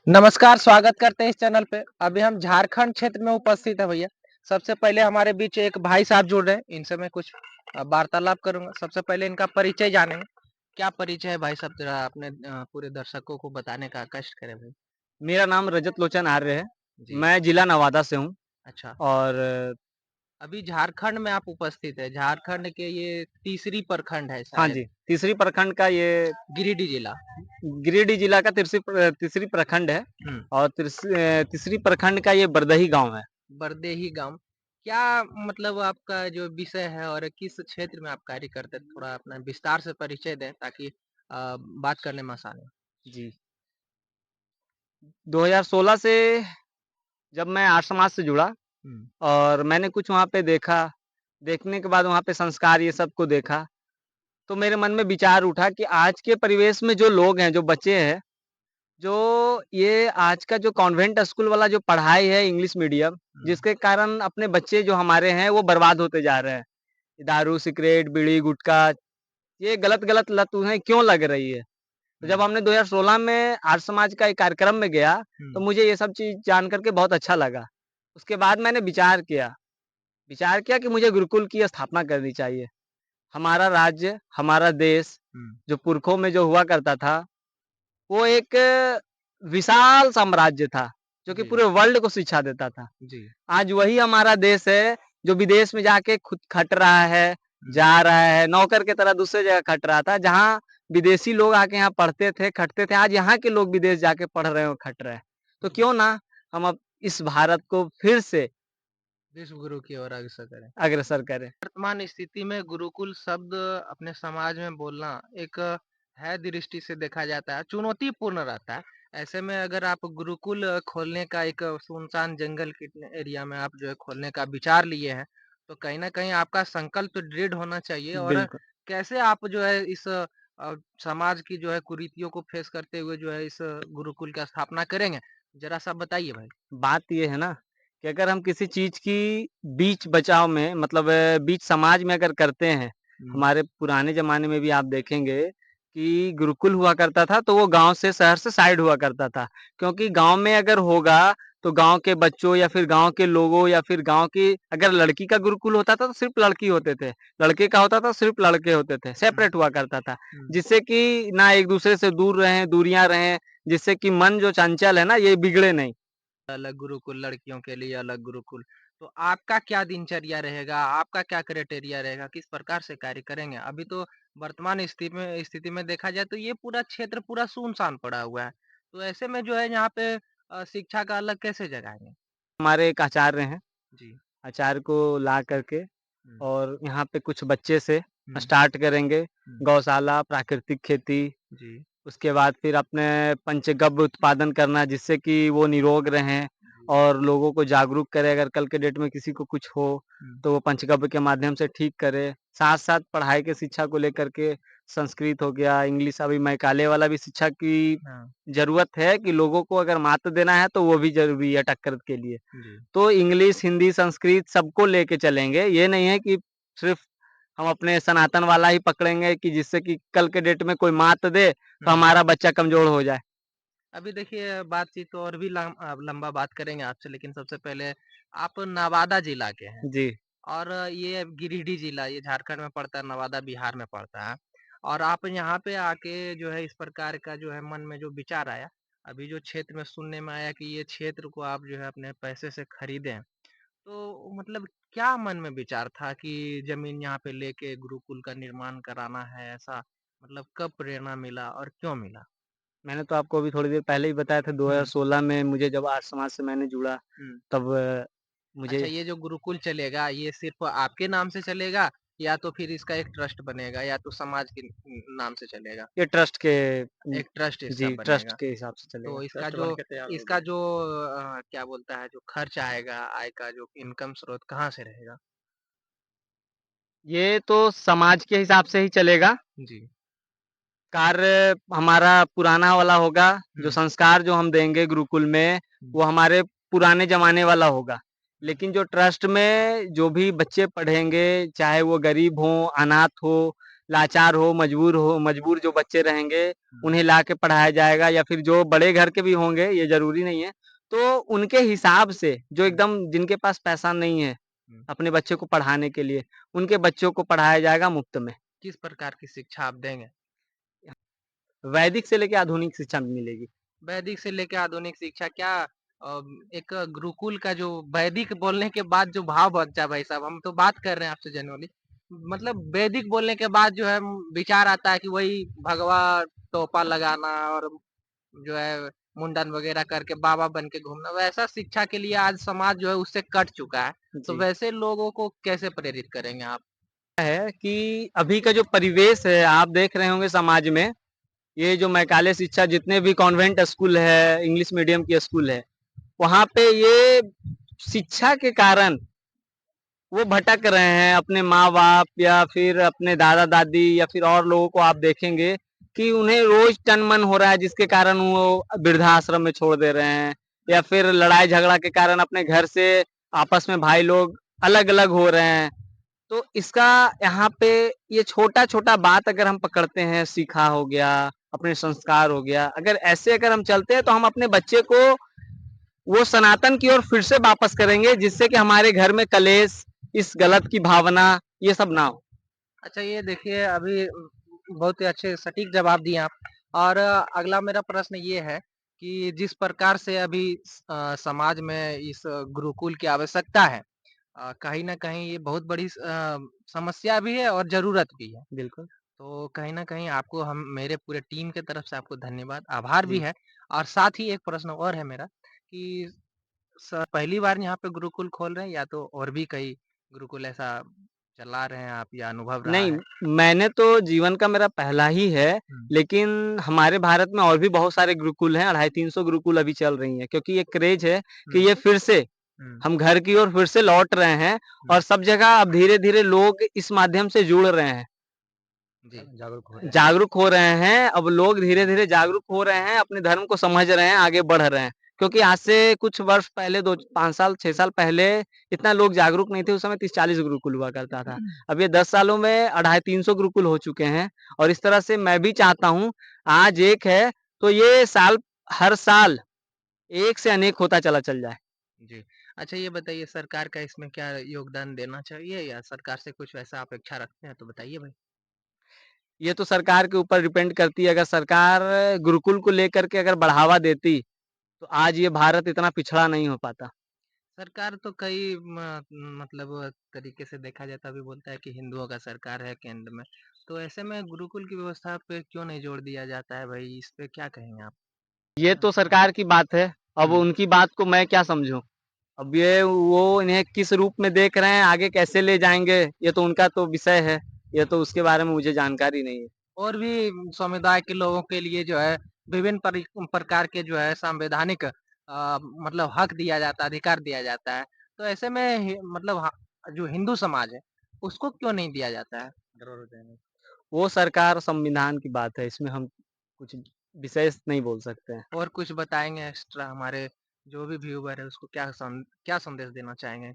नमस्कार, स्वागत करते हैं इस चैनल पे। अभी हम झारखंड क्षेत्र में उपस्थित हैं भैया। सबसे पहले हमारे बीच एक भाई साहब जुड़ रहे हैं, इनसे मैं कुछ वार्तालाप करूँगा। सबसे पहले इनका परिचय जानेंगे। क्या परिचय है भाई साहब, ज़रा अपने पूरे दर्शकों को बताने का कष्ट करें भाई। मेरा नाम रजत लोचन आर्य है। जी, मैं जिला नवादा से हूँ अच्छा। और अभी झारखंड में आप उपस्थित हैं। झारखंड के ये तीसरी प्रखंड है हाँ शायद, जी, तीसरी प्रखंड का ये गिरिडीह जिला। गिरिडीह जिला का तीसरी प्रखंड है हुँ। और तीसरी प्रखंड का ये बरदही गाँव है। बरदेही गाँव। क्या मतलब आपका जो विषय है और किस क्षेत्र में आप कार्य करते हैं? थोड़ा अपना विस्तार से परिचय दें ताकि बात करने में आसानी हो। जी, 2016 से जब मैं आर्य समाज से जुड़ा हुँ, और मैंने कुछ वहाँ पे देखा, देखने के बाद वहाँ पे संस्कार ये सब को देखा, तो मेरे मन में विचार उठा कि आज के परिवेश में जो लोग हैं, जो बच्चे हैं, जो ये आज का जो कॉन्वेंट स्कूल वाला जो पढ़ाई है इंग्लिश मीडियम, हुँ, जिसके कारण अपने बच्चे जो हमारे हैं वो बर्बाद होते जा रहे हैं। दारू, सिगरेट, बीड़ी, गुटखा ये गलत-गलत लत उन्हें क्यों लग रही है? तो जब हुँ, हमने 2016 में आर्य समाज का एक कार्यक्रम में गया, तो हुँ, मुझे ये सब चीज़ जान कर के बहुत अच्छा लगा। उसके बाद मैंने विचार किया कि मुझे गुरुकुल की स्थापना करनी चाहिए। हमारा राज्य, हमारा देश, हुँ, जो पुरखों में जो हुआ करता था, वो एक विशाल साम्राज्य था, जो कि जी, पूरे वर्ल्ड को शिक्षा देता था। जी, आज वही हमारा देश है, जो विदेश में जाके खुद खट रहा है, हुँ, जा रहा है, नौकर की तरह दूसरे जगह खट रहा था, जहाँ विदेशी लोग आके यहाँ पढ़ते थे, खटते थे, आज यहाँ के लोग विदेश जाके पढ़ रहे हैं और खट रहे हैं। तो हुँ। क्यों ना हम अब इस भारत को फिर से विश्व गुरु की ओर अग्रसर करें। अग्रसर करें। वर्तमान स्थिति में गुरुकुल शब्द अपने समाज में बोलना एक है दृष्टि से देखा जाता है चुनौतीपूर्ण रहता है। ऐसे में अगर आप गुरुकुल खोलने का एक सुनसान जंगल के एरिया में आप जो है खोलने का विचार लिए हैं, तो कहीं न कहीं आपका संकल्प दृढ़ होना चाहिए और बिल्कुल। कैसे आप जो है इस समाज की जो है कुरीतियों को फेस करते हुए जो है इस गुरुकुल का स्थापना करेंगे? ज़रा-सा बताइए भाई। बात ये है ना कि अगर हम किसी चीज़ की बीच बचाव में मतलब बीच समाज में अगर करते हैं, हुँ, हमारे पुराने ज़माने में भी आप देखेंगे कि गुरुकुल हुआ करता था, तो वो गाँव से शहर से साइड हुआ करता था। क्योंकि गाँव में अगर होगा, तो गाँव के बच्चों या फिर गाँव के लोगों या फिर गाँव की अगर लड़की का गुरुकुल होता था, तो सिर्फ़ लड़की होते थे। लड़के का होता था, सिर्फ़ लड़के होते थे, हुँ, सेपरेट हुआ करता था। हुँ। जिससे कि ना एक-दूसरे से दूर रहें, दूरियाँ रहें, जिससे कि मन जो चंचल है ना, ये बिगड़े नहीं। अलग गुरुकुल, लड़कियों के लिए अलग गुरुकुल। तो आपका क्या दिनचर्या रहेगा? आपका क्या क्राइटेरिया रहेगा? किस प्रकार से कार्य करेंगे? अभी तो वर्तमान स्थिति में देखा जाए तो ये पूरा क्षेत्र पूरा सुनसान पड़ा हुआ है। तो ऐसे में जो है यहाँ पे शिक्षा का अलग कैसे जगाएँगे? हमारे एक आचार्य हैं, जी। आचार्य को ला करके हुँ, और यहाँ पे कुछ बच्चे से हुँ, स्टार्ट करेंगे, हुँ। गौशाला, प्राकृतिक खेती, जी, उसके बाद फिर अपने पंचगव्य उत्पादन करना जिससे कि वो निरोग रहें जी। और लोगों को जागरूक करें अगर कल के डेट में किसी को कुछ हो, हुँ, तो वो पंचगव्य के माध्यम से ठीक करे। साथ-साथ पढ़ाई के शिक्षा को लेकर के संस्कृत हो गया, इंग्लिश अभी मैकाले वाला भी शिक्षा की हाँ। ज़रूरत है कि लोगों को अगर मात देना है तो वो भी ज़रूरी है टक्कर के लिए। जी। तो इंग्लिश, हिंदी, संस्कृत सबको लेके चलेंगे। ये नहीं है कि सिर्फ़ हम अपने सनातन वाला ही पकड़ेंगे कि जिससे कि कल के डेट में कोई मात दे, तो हुँ। हमारा बच्चा कमज़ोर हो जाए। अभी देखिए बातचीत तो और भी लंबा बात करेंगे आपसे लेकिन सबसे पहले आप नवादा जिला के हैं। जी। और ये गिरिडीह जिला ये झारखंड में पड़ता है, नवादा बिहार में पड़ता है। और आप यहाँ पे आके जो है इस प्रकार का जो है मन में जो विचार आया, अभी जो क्षेत्र में सुनने में आया कि ये क्षेत्र को आप जो है अपने पैसे से खरीदे हैं। तो मतलब क्या मन में विचार था कि ज़मीन यहाँ पे लेके गुरुकुल का निर्माण कराना है ऐसा? मतलब कब प्रेरणा मिला और क्यों मिला? मैंने तो आपको अभी थोड़ी देर पहले ही बताया था हुँ, 2016 में मुझे जब आर्य समाज से मैंने जुड़ा, हुँ। तब अच्छा मुझे ये जो गुरुकुल चलेगा, ये सिर्फ़ आपके नाम से चलेगा या तो फिर इसका एक ट्रस्ट बनेगा या तो समाज के नाम से चलेगा? ये ट्रस्ट के एक ट्रस्ट इसका जी, ट्रस्ट बनेगा। के हिसाब से तो चलेगा। इसका जो क्या बोलता है जो खर्च आएगा, आय का जो इनकम स्रोत कहाँ से रहेगा? ये तो समाज के हिसाब से ही चलेगा। जी। कार्य हमारा पुराना वाला होगा, जो हुँ, संस्कार जो हम देंगे गुरुकुल में, हुँ, वो हमारे पुराने ज़माने वाला होगा। हुँ, लेकिन जो ट्रस्ट में जो भी बच्चे पढ़ेंगे, चाहे वो गरीब हों, अनाथ हो लाचार हो, मजबूर जो बच्चे रहेंगे, हुँ, उन्हें ला के पढ़ाया जाएगा या फिर जो बड़े घर के भी होंगे, ये ज़रूरी नहीं है। तो उनके हिसाब से जो हुँ, एकदम जिनके पास पैसा नहीं है, हुँ। अपने बच्चे को पढ़ाने के लिए, उनके बच्चों को पढ़ाया जाएगा मुफ़्त में। किस प्रकार की शिक्षा आप देंगे? वैदिक से लेके आधुनिक शिक्षा मिलेगी। वैदिक से लेके आधुनिक शिक्षा क्या एक गुरुकुल का जो वैदिक बोलने के बाद जो भाव बचा भाई साहब, हम तो बात कर रहे हैं आपसे जेन्युइनली। मतलब वैदिक बोलने के बाद जो है विचार आता है कि वही भगवा टोपा लगाना और जो है मुंडन वगैरह करके बाबा बन के घूमना, वैसा शिक्षा के लिए आज समाज जो है उससे कट चुका है। तो जी। वैसे लोगों को कैसे प्रेरित करेंगे आप? है कि अभी का जो परिवेश है, आप देख रहे होंगे समाज में, ये जो मैकाले शिक्षा जितने भी कॉन्वेंट स्कूल है, इंग्लिश मीडियम की स्कूल है, वहाँ पे ये शिक्षा के कारण वो भटक रहे हैं अपने माँ-बाप या फिर अपने दादा-दादी या फिर और लोगों को आप देखेंगे कि उन्हें रोज तन-मन हो रहा है जिसके कारण वो वृद्धाश्रम में छोड़ दे रहे हैं या फिर लड़ाई-झगड़ा के कारण अपने घर से आपस में भाई लोग अलग-अलग हो रहे हैं। तो इसका यहाँ पे ये छोटा-छोटा बात अगर हम पकड़ते हैं, सीखा हो गया, अपने संस्कार हो गया, अगर ऐसे अगर हम चलते हैं तो हम अपने बच्चे को वो सनातन की ओर फिर से वापस करेंगे जिससे कि हमारे घर में कलेश, इस गलत की भावना ये सब ना हो। अच्छा ये देखिए अभी बहुत ही अच्छे सटीक जवाब दिए आप और अगला मेरा प्रश्न ये है कि जिस प्रकार से अभी समाज में इस गुरुकुल की आवश्यकता है कहीं न कहीं ये बहुत बड़ी समस्या भी है और ज़रूरत भी है। बिल्कुल। तो कहीं न कहीं आपको हम मेरे पूरे टीम के तरफ से आपको धन्यवाद, आभार भी जी। है और साथ ही एक प्रश्न और है मेरा कि पहली बार यहाँ पे गुरुकुल खोल रहे हैं या तो और भी कई गुरुकुल ऐसा चला रहे हैं आप या अनुभव रहा नहीं, है? मैंने तो जीवन का मेरा पहला ही है, हुँ, लेकिन हमारे भारत में और भी बहुत सारे गुरुकुल हैं, 250-300 गुरुकुल अभी चल रही हैं क्योंकि ये क्रेज़ है कि हुँ, ये फिर से हुँ, हम घर की ओर फिर से लौट रहे हैं हुँ। और सब जगह अब धीरे-धीरे लोग इस माध्यम से जुड़ रहे हैं। जी, जागरूक हो रहे हैं। जागरूक हो रहे हैं, अब लोग धीरे-धीरे जागरूक हो रहे हैं, अपने धर्म को समझ रहे हैं, आगे बढ़ रहे हैं। क्योंकि आज से कुछ वर्ष पहले 2 5 साल, 6 साल पहले इतना लोग जागरूक नहीं थे, उस समय 30-40 गुरुकुल हुआ करता था। अब ये 10 सालों में 250-300 गुरुकुल हो चुके हैं और इस तरह से मैं भी चाहता हूँ, आज एक है, तो ये हर साल एक से अनेक होता चला चल जाए। जी। अच्छा ये बताइए सरकार का इसमें क्या योगदान देना चाहिए या सरकार से कुछ ऐसा अपेक्षा रखते हैं तो बताइए भाई? ये तो सरकार के ऊपर डिपेंड करती है, अगर सरकार गुरुकुल को लेकर के अगर बढ़ावा देती, तो आज ये भारत इतना पिछड़ा नहीं हो पाता। सरकार तो कई मतलब तरीके से देखा जाए तो अभी बोलता है कि हिंदुओं का सरकार है केंद्र में। तो ऐसे में गुरुकुल की व्यवस्था पे क्यों नहीं जोर दिया जाता है भाई? इस पे क्या कहेंगे आप? ये तो सरकार की बात है, अब हुँ। उनकी बात को मैं क्या समझूँ? अब ये वो इन्हें किस रूप में देख रहे हैं, आगे कैसे ले जाएँगे, ये तो उनका तो विषय है, ये तो उसके बारे में मुझे जानकारी नहीं है। और भी समुदाय के लोगों के लिए जो है विभिन्न प्रकार के जो है संवैधानिक मतलब हक दिया जाता है, अधिकार दिया जाता है। तो ऐसे में मतलब जो हिंदू समाज है, उसको क्यों नहीं दिया जाता है? ज़रूर देना। वो सरकार संविधान की बात है, इसमें हम कुछ विशेष नहीं बोल सकते हैं। और कुछ बताएँगे एक्स्ट्रा हमारे जो भी व्यूअर है उसको क्या संदेश देना चाहेंगे?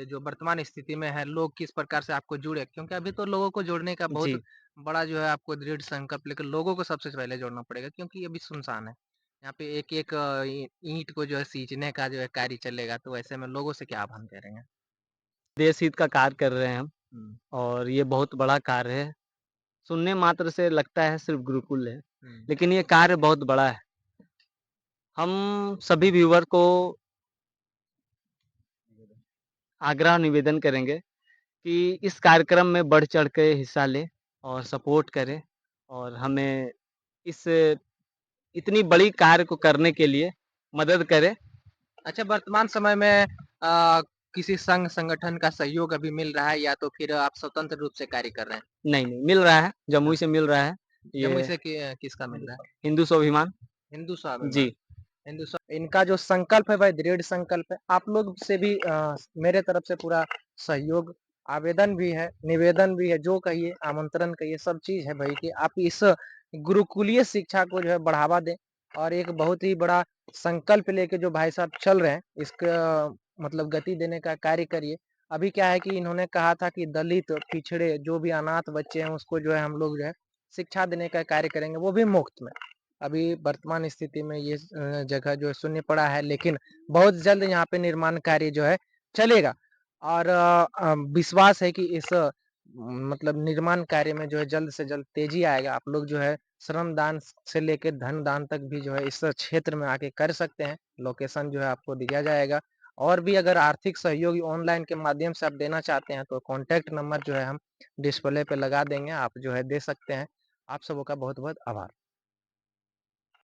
जो वर्तमान स्थिति में है लोग किस प्रकार से आपको जुड़े? क्योंकि अभी तो लोगों को जोड़ने का बहुत जी, बड़ा जो है आपको दृढ़ संकल्प लेकर लोगों को सबसे पहले जोड़ना पड़ेगा क्योंकि अभी सुनसान है। यहाँ पे एक-एक ईंट को जो है सींचने का जो है कार्य चलेगा तो ऐसे में लोगों से क्या आह्वान करेंगे? देश हित का कार्य कर रहे हैं हम हुँ, और ये बहुत बड़ा कार्य है। सुनने मात्र से लगता है सिर्फ़ गुरुकुल है, हुँ। लेकिन ये कार्य बहुत बड़ा है। हम सभी व्यूअर को आग्रह निवेदन करेंगे कि इस कार्यक्रम में बढ़-चढ़ के हिस्सा लें और सपोर्ट करें और हमें इस इतनी बड़ी कार्य को करने के लिए मदद करें। अच्छा वर्तमान समय में किसी संघ संगठन का सहयोग अभी मिल रहा है या तो फिर आप स्वतंत्र रूप से कार्य कर रहे हैं? नहीं, नहीं, मिल रहा है, जमुई हाँ, से मिल रहा है। जमुई ये से किसका मिल रहा है? हिंदू स्वाभिमान हिंदू स्वाभिमान। जी, हिंदू स्वा इनका जो संकल्प है भाई दृढ़ संकल्प है। आप लोग से भी मेरे तरफ से पूरा सहयोग, आवेदन भी है, निवेदन भी है, जो कहिए आमंत्रण कहिए सब चीज़ है भाई कि आप इस गुरुकुलीय शिक्षा को जो है बढ़ावा दें और एक बहुत ही बड़ा संकल्प लेके जो भाई साहब चल रहे हैं, इसका मतलब गति देने का कार्य करिए अभी क्या है कि इन्होंने कहा था कि दलित, पिछड़े जो भी अनाथ बच्चे हैं उसको जो है हम लोग जो है शिक्षा देने का कार्य करेंगे, वो भी मुफ्त में। अभी वर्तमान स्थिति में ये जगह जो है शून्य पड़ा है, लेकिन बहुत जल्द यहाँ पे निर्माण कार्य जो है चलेगा और विश्वास है कि इस मतलब निर्माण कार्य में जो है जल्द से जल्द तेजी आएगा। आप लोग जो है श्रम दान से लेके धन दान तक भी जो है इस क्षेत्र में आके कर सकते हैं। लोकेशन जो है आपको दिया जाएगा और भी अगर आर्थिक सहयोग ऑनलाइन के माध्यम से आप देना चाहते हैं तो कॉन्टैक्ट नंबर जो है हम डिस्प्ले पे लगा देंगे, आप जो है दे सकते हैं। आप सबों का बहुत-बहुत आभार।